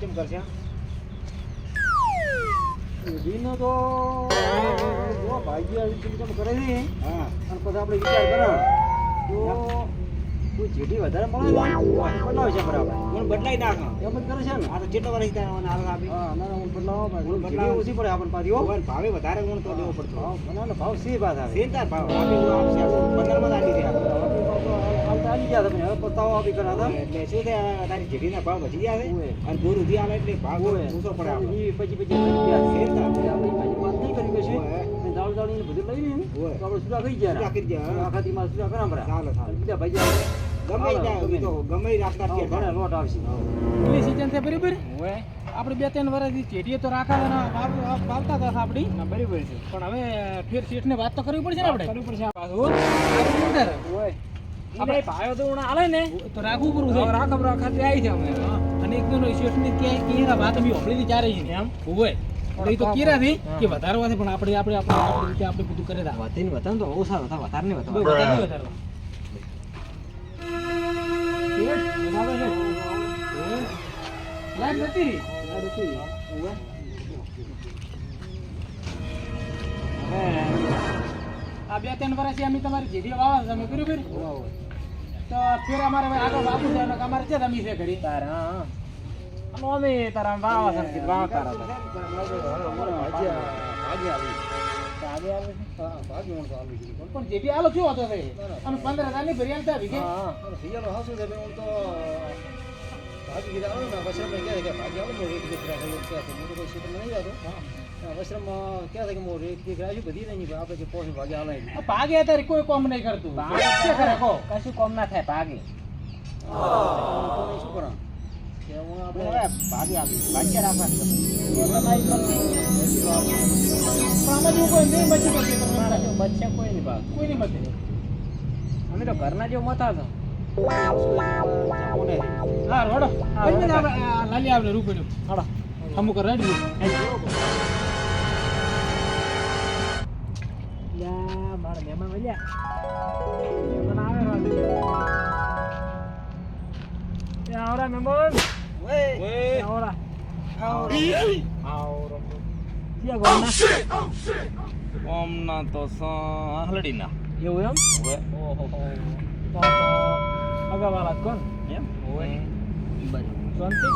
કેમ કરશે દીનો તો જો ભાઈ આવી કેમ કરે છે હા અને પછી આપણે વિચાર કરા તો કોઈ જેટી વધારે મળે ને બનાવ છે બરાબર હું બદલાઈ નાખ એમ જ કરે છે ને આ તો જેટલો વર્ષ થાય અને હાલ આપી હા ના હું બદલાવો ભાઈ હું બદલાવ ઓછી પડે આપણને પાછી હો ભાવે વધારે ગુણ તો લેવો પડતો ભાવ બનાવનો ભાવ સી વાત આવે સેન તાર ભાવ આપી હું આપશે 15 માં આલી દે આપણે હાલ તો આવી ગયા તમે હવે પતાવો આપી કરા હતા એટલે શું થાય તારી જેડીના ભાવ વધી જાય ઓય. અને દૂર ઉધી આવે એટલે ભાવ ઓય. ઊંચો પડે આપણે ઈ પછી રૂપિયા સેન તાર આપણે પાછી વાત નહીં કરી કશું ઓય. અને દાળ દાળ બધું લઈ લઈએ ને ઓય. તો આપણે સુરા થઈ ગયા સુરા કરી ગયા, હા. આખા દીમાં સુરા કરા બરા ચાલો, ચાલો. બીજા ભાઈ આપણે ગમે ઈ ના ઈ તો ગમે ઈ રાખતા કે ઘણા લોટ આવશે પેલી સીઝન છે બરાબર ઓય આપણે 2-3 વર્ષથી ચેટીએ તો રાખા વાવતા હતા આપણી ના બરાબર છે પણ હવે ફેર શેઠને વાત તો કરવી પડશે ને આપણે કરવું પડશે પાછું ઓય આપણે ભાયો તો ઉણા હાલે ને તો રાખવું પડવું છે રાખાથી આવી છે અમે અને એક દિન શેઠની ક્યાંય વાત અમે ઓપડીથી ચારે છે એમ હોય એટલે ઈ તો કેરા થી કે વધારવા છે પણ આપણે રીતે આપણે બધું કરે તા વધીને વધારે તો ઓછા હતા વધારે નહીં બહુ વધારે નહીં વધારવા શેઠ વધારે છે લાઈટ નથી રહી આ 2-3 વર્ષથી અમે તમારી જેડી વાવા છે અમે કર્યું ફેર તો ફેર અમારે હવે આગળ વાપુ છે એટલે અમારે છે તમે છે કરી તાર હા અમે તારા વાવા છે કીધું વાવ તારા પણ જેડી આલો કેવો હતો છે અને 15,000 ની ભરી આલતા વિકે સિયાનો હાસુ છે હું તો ભાજી કીધા આવું ને પછી અમે કહે કે ભાજી આવું ને એક દીકરા થયો કે હું તો કોઈ સીટ નહીં જતો વસ્ત્રમાં ક્યાં થાય કે હું એક દીકરા છું બધી નહીં આપણે કે પોષણ ભાગે હાલે ભાગે અત્યારે કોઈ કોમ નહીં કરતું શું કરે કહો કશું કોમ ના થાય ભાગે શું કરા કે હું આપણે આપણે હવે ભાગે આપી ભાગ્ય રાખવા પણ આમાં જેવું કોઈ નહીં બચી શકે બચ્ચા કોઈ નહીં ભાગ કોઈ નહીં બચે અમે તો ઘરના જેવું મતા હતો હા રોડો લાલી આપણે રૂપિયો હાડો અમુક રેડી મારા મહેમાન મળ્યા મહેમાન આવે આવરા મહેમાન આવરા ઓમના તો હલડીના એવું એમ ઓવે તો અગાવાલા કોણ એમ ઓય શાંતિ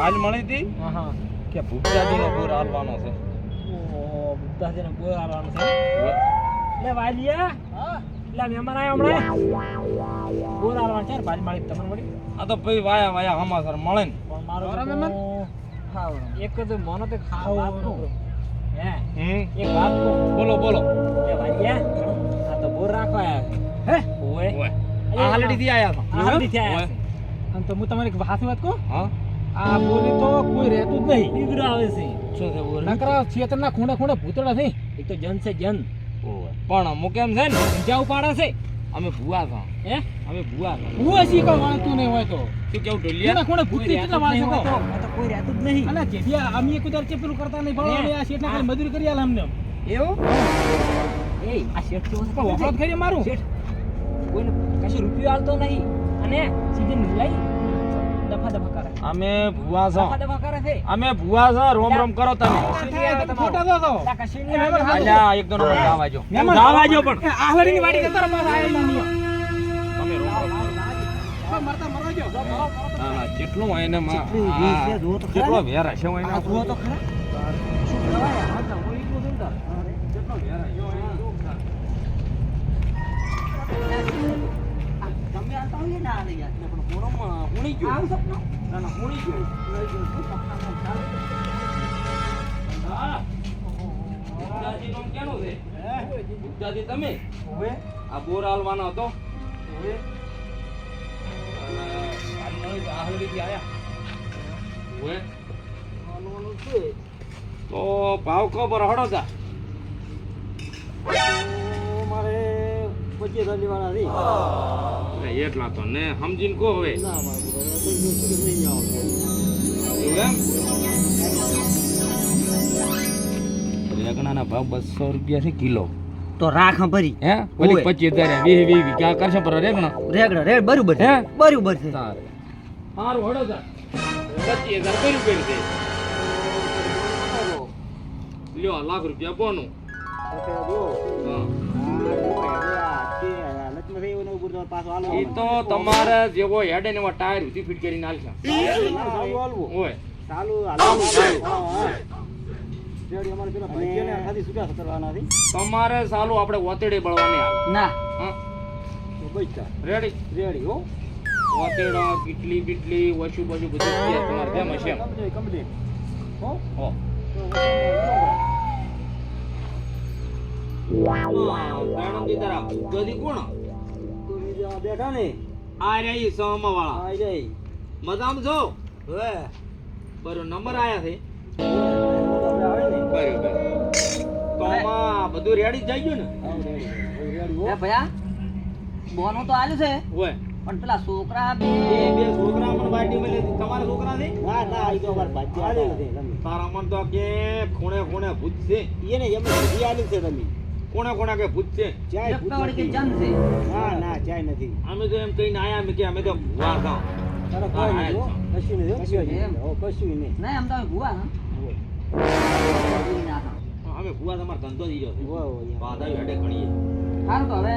આજ મળી હતી હા હા કે ભૂપતાજીનો બોર હાલવાનો છે ઓહો બુદ્ધાજીને બોર આલવાનું છે ઓવે. લે વાલિયા લે મહેમાન આવ્યો હમણાં બોર આલવાનું છે ભાજ માળી તમને મળી આ તો ભાઈ વાયા વાયા હમાસર મળે ને પણ મારો આવરા મહેમાન? એક જ મને તો ખાવા હે હમ એક વાત કહું બોલો બોલો લે વાલિયા આ તો બોર રાખવા આવ્યા હે ઓય ઓવે. આ હલડીથી આયા હતા આ હલ્દીથી આવ્યા ઓવે. છે અને તો હું તમારી એક હાથી વાત કહું હા આ બોલી તો કોઈ રહેતું જ નહીં દીકરો આવે છે શું છે બોર નકરા ચેતનના ખૂણે ખૂણે ભૂતળા થઈ એક તો જન છે જન ઓવે. પણ અમુક એમ છે ને ઊંઝા ઉપાડે છે અમે ભૂવા હતા હે અમે ભૂવા હતા હું હજી કોઈ વાળતું નહીં હોય તો શું કેવું ખૂણે ઢોલિયા ખૂણે ભૂતળી કેટલા વાળશે કહો તો કોઈ રહેતું જ નહીં અને જેથી અમે એક ઉધાર ચેપલું કરતા નહીં પણ અમે આ શેઠને ખાલી મજૂરી કરી આલે અમને એવું એ આ શેઠ કેવો છે પણ વખત કરી મારું શેઠ કોઈને કશું રૂપિયો આલતો નહીં અને સીધી લઈ દફા દફા કરે અમે ભૂવા દફા છો દફા કરે છે અમે ભૂવા છો રોમ રોમ કરો તમે ખોટા દો તો લા કશું નહીં આવે. અલ્યા એક દોનો ગાવા જો મહેમાન ગાવા જો પણ આહલડીની વાડી જતા રહો, પાછા આયેલા નહીં. તમે રોમ રોમ કરો. મરતા મરવા જો ના ના કેટલું હોય ને માં કેટલી વીસ છે, જુઓ તો ખરા. કેટલો વેર હશે હોય ને આ જુઓ તો ખરા શું કહેવાય આ તો હું એટલું સુંદર કેટલો વેર હશે હોય ને તમે આલતા હોય ને આ લઈ ગયા પણ પૂરોમાં હુણી ગયો આવું સપનું ના ના હુણી ગયો હા બુદ્ધાજી નું કેનું છે બુદ્ધાજી તમે હવે આ બોર હાલવાનો હતો હવે આહલડીથી આયા ઓએ આનું છે તો ભાવ ખબર હડો તા તો મારે 25,000 વાળા હતી એટલા તો ને સમજીને કહો હવે ના મારે તો નહીં આવતો એવું એમ રેગણાના ભાવ 200 રૂપિયા છે કિલો તો રાખ ભરી હે ઓલી ઓય. 25,000 20 વીઘા કરશે પર રેગણા રેગડા રેડ બરોબર હે? બરોબર છે સારું સારું હડો તા 25,000 કર્યું કરી દે લ્યો લાખ રૂપિયા બોનું એ તો તમારે જેવો હેડ ને ટાયર ઉધી ફિટ કરીને હાલશે ઓય તમારે સાલું આપણે ઓતેડે બળવાની હાલ ના રેડી ઓતેડા કેટલી કેટલી વસુ બસુ બધું તમારે કેમ હશે એમ હો બેઠા ને આ રહી સોમા વાળા આઈ જાય મજામાં છો હવે બરો નંબર આયા છે આવે ને બરોબર તો આમાં બધું રેડી થઈ ગયું ને એ ભયા બોનો તો આલ્યું છે ઓય પણ પેલા છોકરા બે બે છોકરા મને બાટી મળે તમારા છોકરા છે ના ના આ તો અમાર ભાજી આલે છે તમે તારા મન તો કે ખૂણે ખૂણે ભૂત છે એને એમ ભાજી આલે છે તમે ખૂણે ખૂણે કે ભૂત છે ચાય એકવાડી કે જન છે ના ના ચાય નથી અમે તો એમ કહીને આયા અમે કે અમે તો ભૂવા ગામ તારા કોઈ નહીં હો કશું નહીં એમ. હો કશું નહીં ના એમ તો અમે ભૂવા હા ના હા અમે ભૂવા તમારો ધંધો થઈ ગયો છે હો હો બાધા હેડે ઘણીએ સારું તો હવે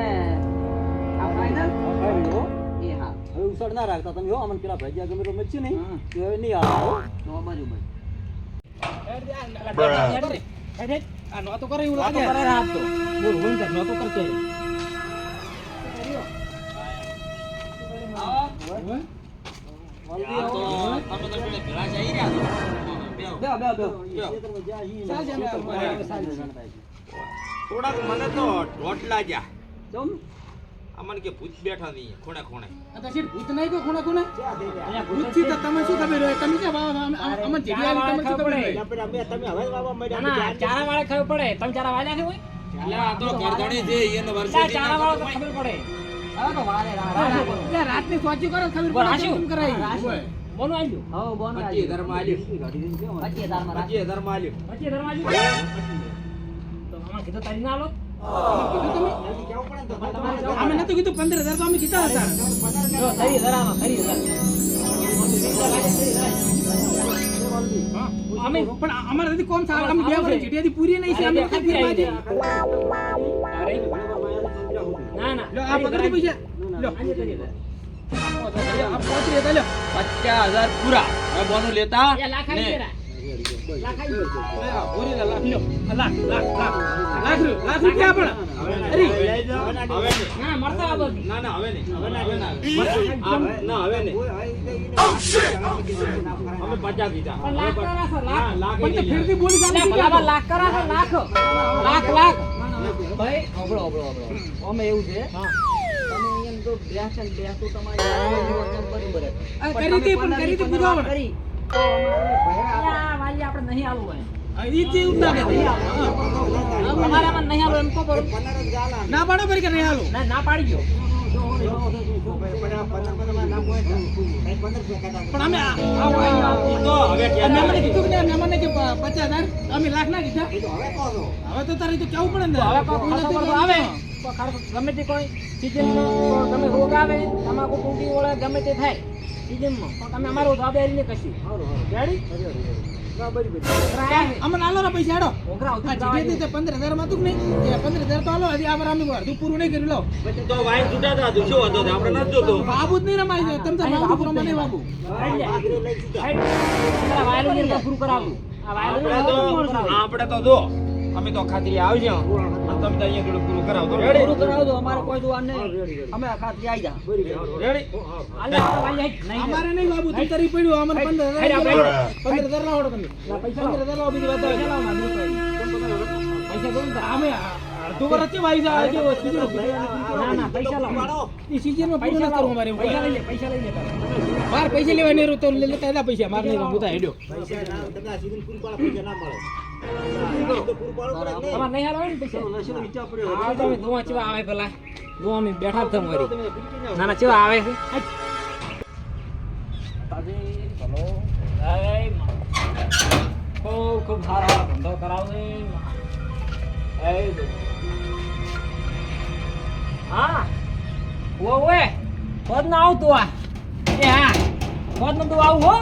આ ફાઈનલ હો એ હા હવે ઉસળ ના રાખતા તમે હો અમને પેલા ભજીયા ગમે તો મચ્છી નહીં હા. તો હવે નહીં આવો તો બરોબર આ નહોતો કરે એવું લાગે કરે રાત તો બોલ હોય ને નહોતો કરતો જલ્દી આવો તમે તો પેલા ભેળા જઈ રહ્યા છો બેહો બેહો બેહો ખેતરમાં જ્યાં ઈ ચાલશે અમે થોડાક મને તો ઢોટ લાગ્યા જમ અમને કે ભૂત બેઠા નહીં ખૂણે ખૂણે આ તો શેઠ ભૂત નહીં કોઈ ખૂણા ખૂણે ક્યાં થઈ ગયા ભૂત થી તો તમે શું ખબર હોય તમે ક્યાં વાવ અમે જેવી આવી તમને શું ખબર હોય આપણે અમે તમે હવે વાવા ના મળ્યા ના ચારા વાળા ખબર પડે તમે ચારા વાળ્યા છે હોય એટલે આ તો ગરદણી છે એને વર્ષે ચારા વાળા તો ખબર પડે હવે તો વારે એટલે રાત ની સોચી કરો ખબર બોલ, રાશિ? કેમ કરાય બોનું આવ્યું હા બોનો 25,000 માં આલ્યું 25,000 માં 25,000 માં આલ્યું પછી ધર્મ આવ્યું તો આમાં કીધું તારી ના આલો અમે નતું કીધું 15,000 તો અમે કીધા હતા જો તારી ધરામાં તારી ધરા અમે પણ અમારે નથી કોમ સારા અમે બે વર્ષ જેટીયાથી પૂરી નહીં છે અમે વખત પૂરી બાજી ના ના લો આ પકડી પૈસા લો આજે તારી ધરા આ 35,000 લો 50,000 પૂરા હવે બોનું લેતા એ લાખ આવી ગયા લાખ આવી ગયા પૂરી લાખ લો લાખ રૂપિયા પણ અરે હવે નહીં. ના મળતા આ બધી ના ના હવે નહીં હવે ના ના હવે નહીં અમે 50 દીધા પણ લાખ કરા છે લાખ હા, લાખ પણ તો નહીં ફેરથી બોલી એટલે સામે ભલામાં લાખ કરા છે લાખ લાખ ભાઈ ઓબળો અમે એવું છે હા તમે અહીંયા તો બેસન બેસો તમારી બરોબર કરી હતી પૂછો કરી આ વાલી આપણે નહીં આવું હોય ઈ જે ઉતા કે તમારામાં નહીં આવું એમ કો બરોબર ના પાડો પર કે નહીં હાલો ના ના પાડી ગયો પણ અમે તો હવે અમે મને કીધું કે મહેમાનને કે 50,000 અમે લાખ ના કીધા હવે તો તારે તો કેવું પડે ને હવે કોઈ ખર્ચો કરતો આવે તો ગમે તે કોઈ સિઝનમાં ગમે રોગ આવે તમાકુ ટૂંકી વળે ગમે તે થાય સિઝનમાં તો તમે અમારો જવાબદારી ને કશી રેડી અમને આલો રા પૈસા હેડો ઓગરા આ જીગે તે 15,000 માં તું નહીં કે 15,000 તો આલો હજી આ વાર અમે અડધું પૂરું નહીં કર્યું લો તો વાઈન છૂટા હતા તું શું હતો આપણે નથી જોતો બાબુ જ નહીં રમાય તમે તો બાબુ પ્રમાણે નહીં બાબુ વાયલું પૂરું કરાવું આ વાયલું આપણે તો જો અમે તો ખાતરી આવજો અને તમે તો અહીંયા થોડું પૂરું કરાવજો રેડી પૂરું કરાવો તો અમારે કોઈ જોવા નહીં અમે આ ખાતરી આવી જા રેડી અમારે નહીં બાબુ તું તારી પડ્યું અમને 15,000 લાવડો તમે 15,000 લાવો બીજી વાત આવે. પૈસા દો ને અમે અડધું વર્ષ છે ભાઈ સાહેબ જે વસ્તુ ના ના પૈસા લાવો એ સીઝનમાં પૂરું ન કરવું અમારે પૈસા લઈ લે પૈસા લઈ લે માર પૈસા લેવા નહીં તો લેતા હતા પૈસા માર નહીં રમતા હેડ્યો તમારે નહીં હાલો ને પૈસા આ તમે દોવા ચેવા આવે પેલા દોવા અમે બેઠા જ તમારી ના ના ચેવા આવે છે ખૂબ ખૂબ સારા ધંધો કરાવે હા ઓએ ખોદ ના આવતું આ એ હા ખોદ નું તું આવું હો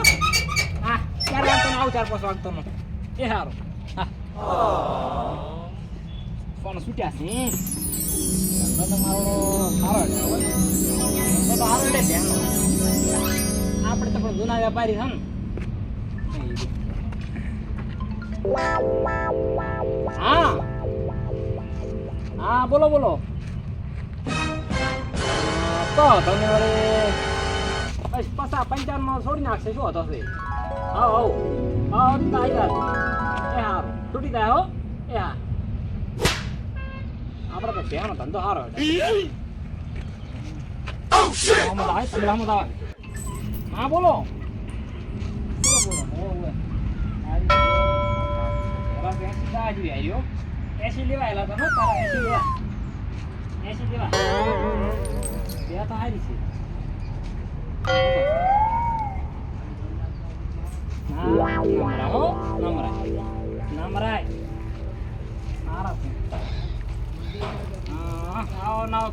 ચાર વાગતો આવું 4-5 વાગતો એ સારું હા ફોન છૂટ્યા છે ધંધો તો મારો સારો છે ધંધો તો સારો એટલે ધ્યાન આપણે તો પણ જૂના વેપારી છે ને હા હા બોલો બોલો તો તમે વળી બસ 55 માં છોડી નાખશે શું હતો છે હા હો હા તાઈ એ હારું છૂટી જાય હો એ હા આપણે તો ધ્યાન ધંધો સારો હા બોલો એસી લેવાયેલા તો તારા 80 લેવા બે તો હારી છે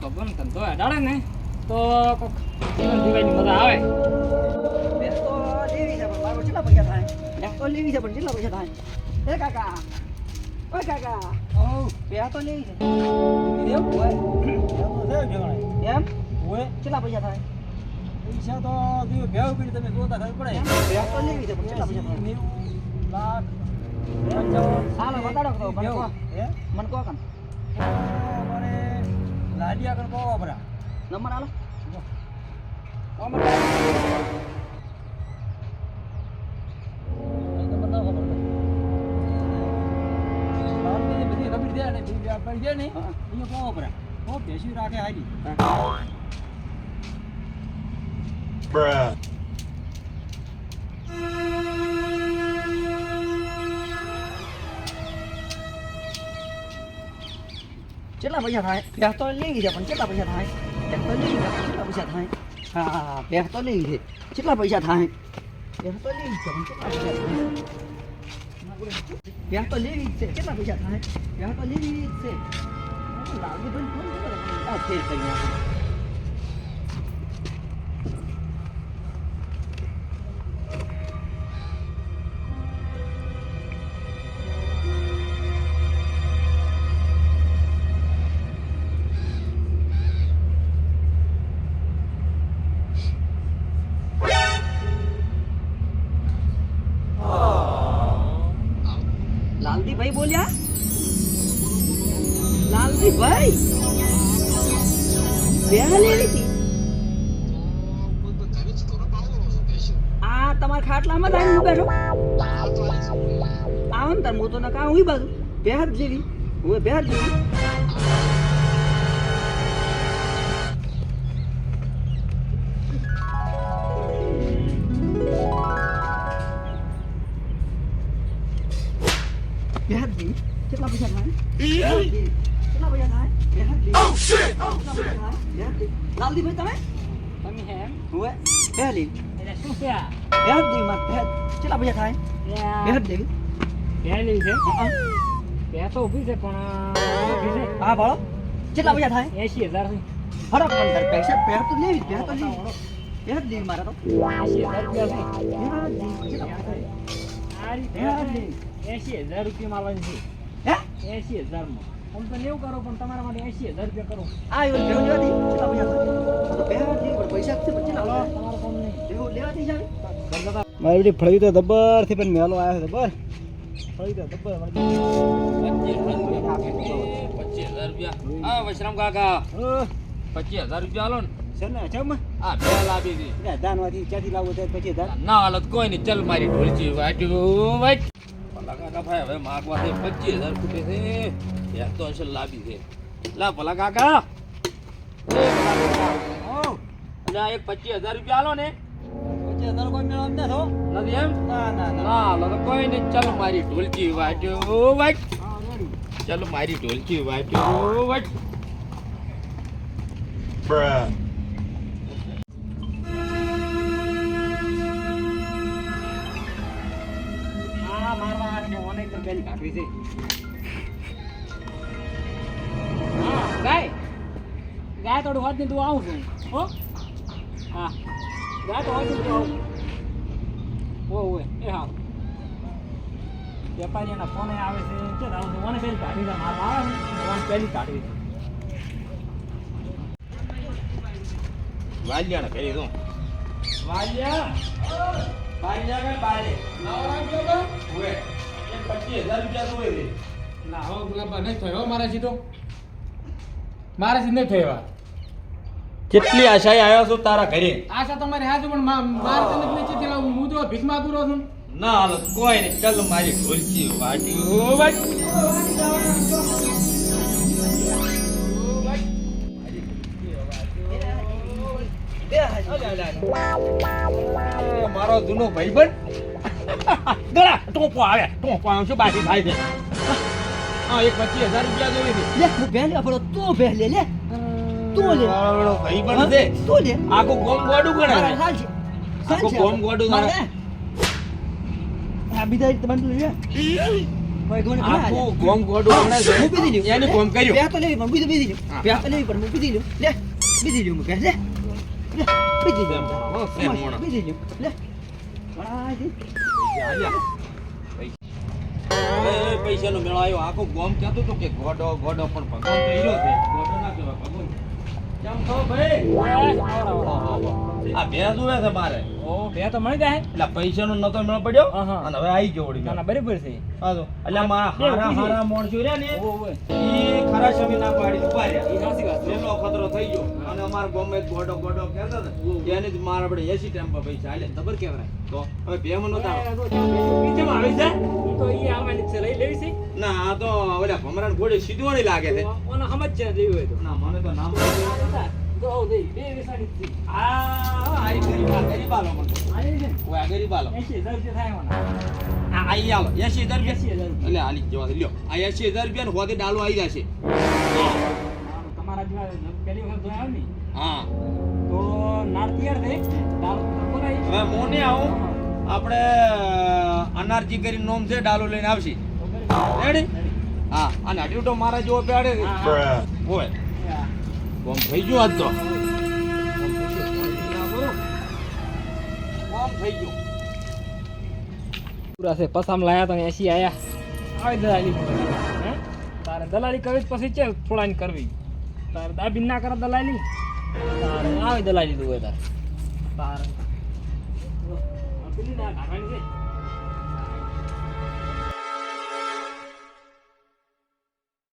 તો બંધ ધંધો ડાળે ને તો જીવન જીવવાની મજા આવે ભેંસ તો લેવી છે પણ મારો કેટલા પૈસા થાય ભેંસ તો લેવી છે પણ કેટલા પૈસા થાય એ કાકા ઓય કાકા ભેંસ તો લેવી છે એવું હોય એમ હોય કેટલા પૈસા થાય પૈસા તો ભેવ પીડી તમે જોતા ખબર પડે ભેંસ તો લેવી છે પણ કેટલા પૈસા થાય 90 લાખ હાલો બતાડો તો મને કહો હે મને કહો કાન અમારે લાડિયા કણ કહો બરા નંબર હાલો બધી ખબર દે ને પડી જાય ને અહીંયા કહો બરા ઓ બેસી રાખે હારી કેટલા પૈસા થાય ભેંસ તો લેવી છે પણ કેટલા પૈસા થાય ભેંસ તો લેવી છે પણ કેટલા પૈસા થાય હા ભેંસ તો લેવી છે કેટલા પૈસા થાય ભેંસ તો લેવી છે પણ કેટલા પૈસા થાય ભેંસ તો લેવી જ છે કેટલા પૈસા થાય ભેંસ તો લેવી જ છે લાગુ ભાઈ ફોન કરો આ ફેર થઈ ગયા લાલજીભાઈ બોલ્યા લાલજીભાઈ બેન લેવી હતી આ તમારા ખાટલામાં જ આવીને બેઠો આવો ને તાર મોતો ના કામ હોય બાજુ બેહાર જેવી હું બેહાર જેવી બેહાર જેવી કેટલા પૈસા થાય કેટલા પૈસા થાય બેહાર જેવી કેટલા પૈસા થાય બેહાર જેવી લાલજીભાઈ તમે તમે હે એમ હોય બેહાર જેવી એટલે શું છે આ બેહાર જેવી માં બેહાર કેટલા પૈસા થાય બેહાર જેવી પહેલી છે હા બે તો ઊભી છે પણ ઊભી છે હા ભાળો કેટલા પૈસા થાય 80,000 છે ફરક અંદર પૈસા પહેર તો લેવી પહેર તો લેવી પહેર દેવી મારા તો 80,000 રૂપિયા છે પહેર દેવી કેટલા પૈસા થાય? આ રીતે પહેર આપણે દેવી 80,000 રૂપિયા મારવાની હે છે 80,000 માં આમ તો 90 કરો પણ તમારા માટે 80,000 રૂપિયા કરો આ એવું ભેવ લેવાથી કેટલા પૈસા થાય તો પહેર દેવી પણ પૈસા છે પણ કેટલા પૈસા તમારો કોમ નહીં ભેવ લેવાથી જાવે મારી બધી ફળ્યું તો દબર થી પણ મેલો આવ્યો છે દબર ફળ્યું તો દબર 25,000 રૂપિયા હા વશરામ કાકા 25,000 રૂપિયા આલો ને છે ને ચમ આ બે લાવી દી દાનવાથી ક્યાંથી લાવવું થાય 25,000 ના હાલત કોઈ નહીં ચલ મારી ઢોલચી વાટ્યું વાટ ભલા કાકા ભાઈ હવે માગવા 25,000 ખૂટે છે યાર તો અસલ લાવી છે લા ભલા કાકા એ ભલા કાકા એટલે આ એક 25,000 રૂપિયા આલો ને 25,000 કોઈ મેળો એમ ના થો નથી એમ ના ના ના ના હાલો તો કોઈ નહીં ચલ મારી ઢોલચી વાટ્યું વાટ હા રેડી ચલ મારી ઢોલચી વાટ્યું વાટ આ મારવા આને ઓને તો પેલી કાઢવી છે હા ગાય થોડું હોત ને તું આવું છું હો હા ગાય તો હોત ને તું આવું ઓ એ હા વેપારીના ફોન આવે છે કે રાવ મને પેલી કાઢી દે માર આવે ને ફોન પેલી કાઢી દે વાલ્યાને કરી દઉં. વાલિયા વાલ્યા કઈ બારે નવરા ગયો તો ઓએ એ 25,000 રૂપિયા જોવે છે. ના હો ગુલાબા નહીં થયો હો મારાથી તો મારાથી નહીં થયો કેટલી આશાએ આવ્યો છું તારા ઘરે. આશા તમારી હાજુ પણ મારે તને નીચે થી લાવું હું તો ભીખ માંગુ રહ્યો છું ના હાલો કોઈ નહીં, ચાલો મારી ઢોલકી વાટ્યું વાટ. મારો જૂનો ભાઈબંધ ગળા ટોપો આવે શું બાકી થાય છે. હા એક 25,000 રૂપિયા જોવે છે. લે હું બેન આપણો તું બેન લે લે તું લે મારો ભાઈબંધ છે. તું લે આખું ગોમ ગોડું ગણે છે. હાલ છે આખું ગોમ ગોડું ગણે. આ બીજા તમને લે ભાઈ ગોને આખું ગોમ ગોડું ગણે છે. હું બીજી લ્યો એની ગોમ કર્યું. બે તો લેવી પણ બીજી લ્યો બે તો લેવી પણ હું બીજી લ્યો લે બીજી લ્યો હું બે લે લે બીજી લ્યો હો, સેમ મોણો. બીજી લ્યો લે આ જી હવે પૈસાનો મેળો આવ્યો. આખું ગોમ કહેતું હતું કે ગોડો ગોડો પણ ભગવાન તો હીરો છે. ગોડો ના કહેવાય, ભગવાન. કેમ છો ભાઈ? આ ભેંસ ઉવે છે મારે. ઓ બે તો મળી જાય એટલે પૈસાનો નતો મેળો પડ્યો હા. અને હવે આવી ગયો વળી ના મેળો. ના બરાબર છે હા તો. એટલે મારા હારા હારા માણસો રહ્યા ને ઓ ઓય ઈ ખરા સમય ના પાડી ઉભા રહ્યા. એ સાચી વાત છે મેલો ખતરો થઈ ગયો અને અમારા ગામમાં એક ગોડો ગોડો કહેતા ને એને જ મારા આપણે 80 ટેમ્પા પૈસા આલે. ખબર કેવરાય તો હવે બે મનો તારો. બીજામાં આવી જાય ઈ તો ઈ આવવાની છે લઈ લેવી છે ના આ તો ઓલા ભમરાને ઘોડે સીધવાણી લાગે છે. ઓનો સમજ છે જેવી હોય તો ના મને તો નામ તો આવ દે બે વિસાડી છે આ ગરીબાલો મને. આઈ છે ઓય આ ગરીબાલો. 80,000 રૂપિયા થાય મને આ આઈ આલો 80,000 રૂપિયા. 80,000 રૂપિયા એટલે હાલી જવા દે લ્યો. આ 80,000 રૂપિયા ને હોદે ડાલો આવી જશે. તમારા જેવા પહેલી વખત જોયા આવે ને હા તો નાળ તૈયાર થઈ દાળ બોલાવી હવે મોને આવું આપણે અનારજી કરી નોમ છે ડાલો લઈને આવશી. રેડી? હા અને હજુ તો મારા જેવો પેડે હોય કોમ થઈ ગયું આજ તો. કોમ થઈ ગયું. પૂરા છે પસામ લાયા તો 80 આયા આવી દલાલી હે તારે દલાલી કરવી જ પછી છે થોડાની કરવી તારે દાબી ના કરે દલાલી તારે આવી દલાલી દુવે તારે પેલી ના કાકાની છે